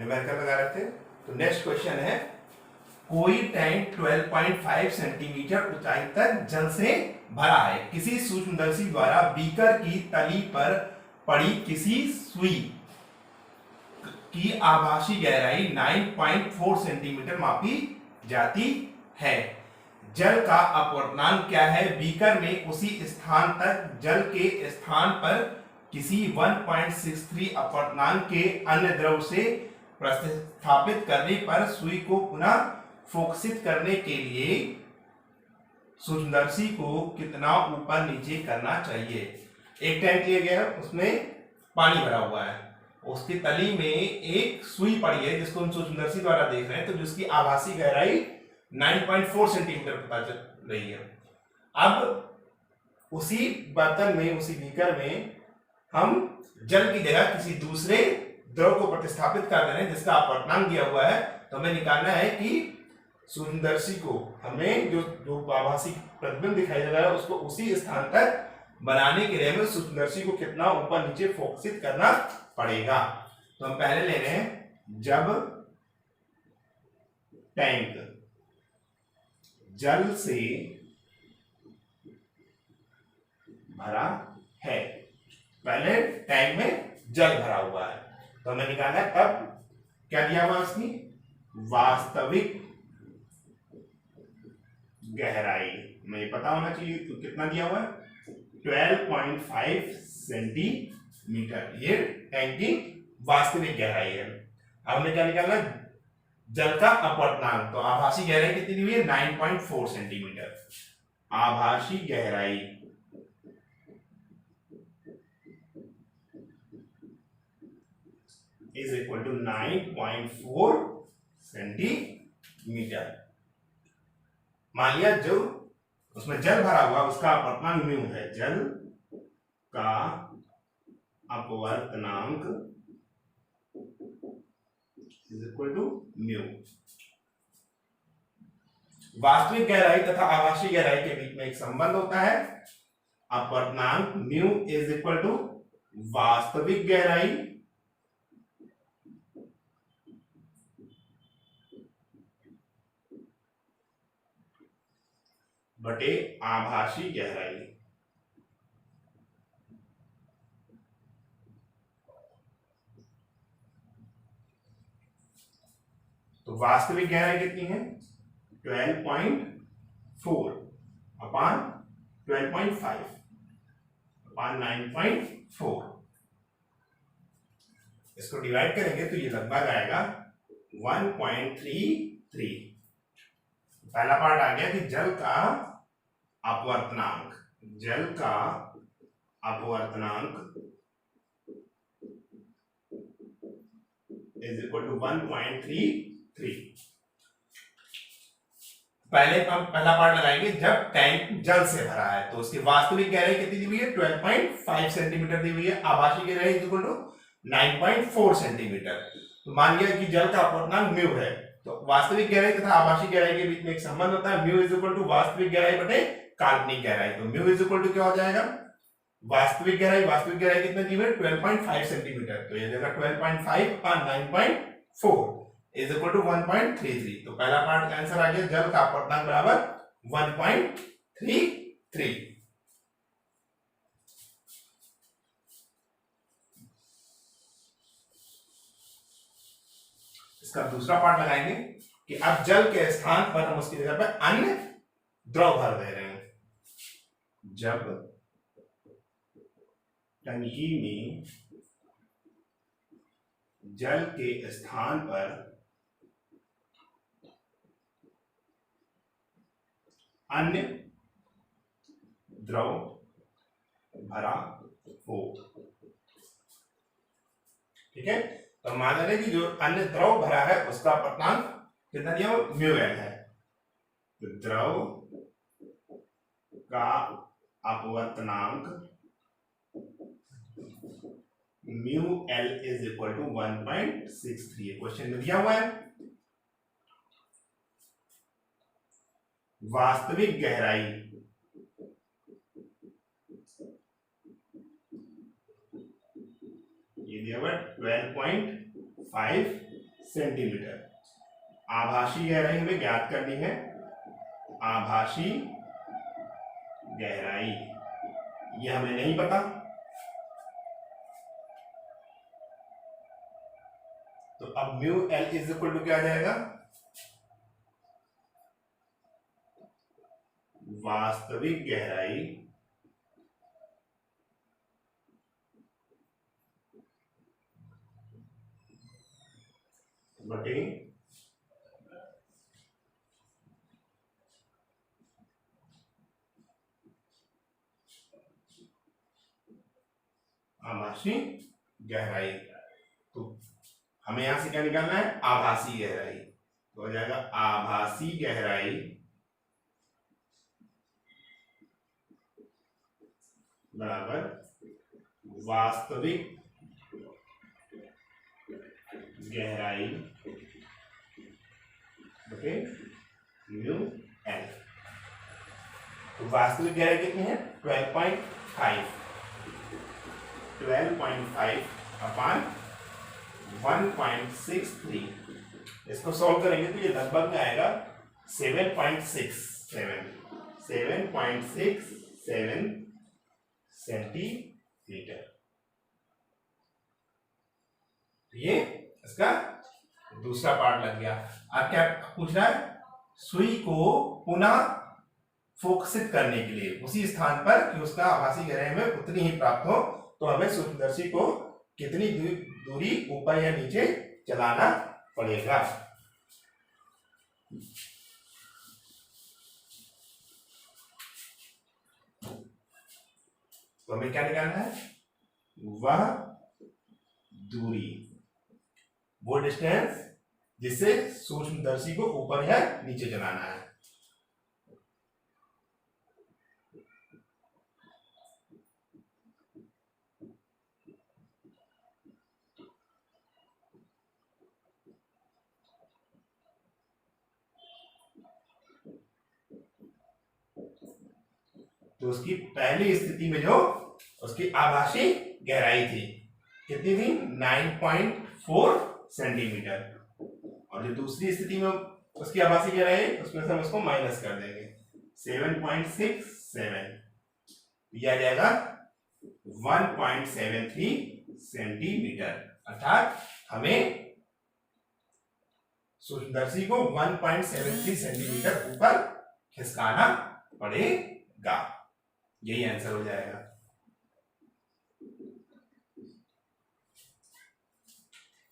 Numerical लगा रखे थे। तो नेक्स्ट क्वेश्चन है, कोई टैंक 12.5 सेंटीमीटर ऊंचाई तक जल से भरा है। किसी सूक्ष्मदर्शी द्वारा बीकर की तली पर पड़ी किसी सुई की आभासी गहराई 9.4 सेंटीमीटर मापी जाती है। जल का अपवर्तनांक क्या है? बीकर में उसी स्थान तक जल के स्थान पर किसी 1.63 अपवर्तनांक के अन्य द्रव से प्रतिस्थापित करने पर सुई को पुनः फोकसित करने के लिए सूक्ष्मदर्शी को कितना ऊपर नीचे करना चाहिए? एक टैंक लिया गया, उसमें पानी भरा हुआ है, उसकी तली में एक सुई पड़ी है जिसको हम सूक्ष्मदर्शी द्वारा देख रहे हैं, तो जिसकी आभासी गहराई 9.4 सेंटीमीटर पता चल रही है। अब उसी बर्तन में, उसी बीकर में हम जल की जगह किसी दूसरे द्रव को प्रतिस्थापित कर दे रहे हैं जिसका अपवर्तनांक दिया हुआ है। तो हमें निकालना है कि सूक्ष्मदर्शी को, हमें जो आभासी प्रतिबिंब दिखाई दे रहा है उसको उसी स्थान तक बनाने के लिए हमें सूक्ष्मदर्शी को कितना ऊपर नीचे फोकसित करना पड़ेगा। तो हम पहले ले रहे हैं, जब टैंक जल से भरा है, पहले टैंक में जल भरा हुआ है, तो हमें निकालना है तब क्या दिया हुआ उसकी वास्तविक गहराई, हमें पता होना चाहिए। तो कितना दिया हुआ है? 12.5 सेंटीमीटर, ये टैंक की वास्तविक गहराई है। अब हमें क्या निकालना है? जल का अपवर्तनांक। तो आभासी गहराई कितनी दी हुई है? 9.4 सेंटीमीटर। आभासी गहराई इज इक्वल टू 9.4 सेंटीमीटर। मान लिया जो उसमें जल भरा हुआ उसका अपवर्तनांक म्यू है, जल का अपवर्तनांक इज इक्वल टू म्यू। वास्तविक गहराई तथा आभासी गहराई के बीच में एक संबंध होता है, अपवर्तनांक म्यू इज इक्वल टू वास्तविक गहराई बटे आभासी गहराई। तो वास्तविक गहराई कितनी है? 12.4 अपान 12.5 अपान 9.4। इसको डिवाइड करेंगे तो ये लगभग आएगा 1.33। पहला पार्ट आ गया कि जल का अपवर्तनांक, जल का अपवर्तनांक इज इक्वल टू 1.33। पहला पार्ट लगाएंगे जब टैंक जल से भरा है, तो उसकी वास्तविक गहराई कितनी दी हुई है? 12.5 सेंटीमीटर दी हुई है। आभासी गहराई इज इक्वल टू 9.4 सेंटीमीटर। तो मान लिया कि जल का अपवर्तनांक म्यू है, तो वास्तविक गहराई तथा आभासी गहराई के बीच में एक संबंध होता है, म्यू इज इक्वल टू वास्तविक गहराई बटे काल्पनिक गहराई। तो म्यू इज इक्वल टू क्या हो जाएगा? वास्तविक गहराई कितनी दी हुई है? 12.5 सेंटीमीटर। तो ये जगह 12.5 और 9.4 इज इक्वल टू 1.33। तो पहला पार्ट का आंसर आ गया, जल का अपवर्तनांक बराबर 1.33। इसका दूसरा पार्ट लगाएंगे कि अब जल के स्थान पर हम उसकी जगह पर अन्य द्रव भर दे रहे हैं। जब टंकी में जल के स्थान पर अन्य द्रव भरा हो, ठीक है। तो मान लें कि जो अन्य द्रव भरा है उसका अपवर्तनांक कितना दिया हुआ? म्यू एल है। तो द्रव का अपवर्तनांक mu L is equal to 1.63। Question में दिया हुआ है। वास्तविक गहराई ये दिया हुआ 12.5 सेंटीमीटर। आभासी गहराई हमें ज्ञात करनी है, आभासी गहराई ये हमें नहीं पता, तो अब mu L is equal to क्या आ जाएगा, वास्तविक गहराई बटे आभासी गहराई। तो हमें यहां से क्या निकालना है, आभासी गहराई, तो हो जाएगा आभासी गहराई बराबर वास्तविक गहराई बटे म्यू एल। तो वास्तविक गहराई कितनी है, 12.5 अपॉन 1.63। इसको सॉल्व करेंगे तो ये लगभग में आएगा 7.67 सेंटीमीटर। ये इसका दूसरा पार्ट लग गया। अब क्या पूछ रहा है, सुई को पुनः फोकसित करने के लिए उसी स्थान पर कि उसका आभासी गहराई में उतनी ही प्राप्त हो, तो हमें सूक्ष्मदर्शी को कितनी दूरी ऊपर या नीचे चलाना पड़ेगा। तो हमें क्या निकालना है, वह दूरी, वो डिस्टेंस जिससे सूक्ष्मदर्शी को ऊपर या नीचे चलाना है। तो उसकी पहली स्थिति में जो उसकी आभासी गहराई थी कितनी थी, 9.4 सेंटीमीटर, और जो दूसरी स्थिति में उसकी आभासी गहराई उसमें से हम उसको माइनस कर देंगे 7.67, यह आ जाएगा 1.73 सेंटीमीटर। अर्थात हमें सूक्ष्मदर्शी को 1.73 सेंटीमीटर ऊपर खिसकाना पड़ेगा। यही आंसर हो जाएगा।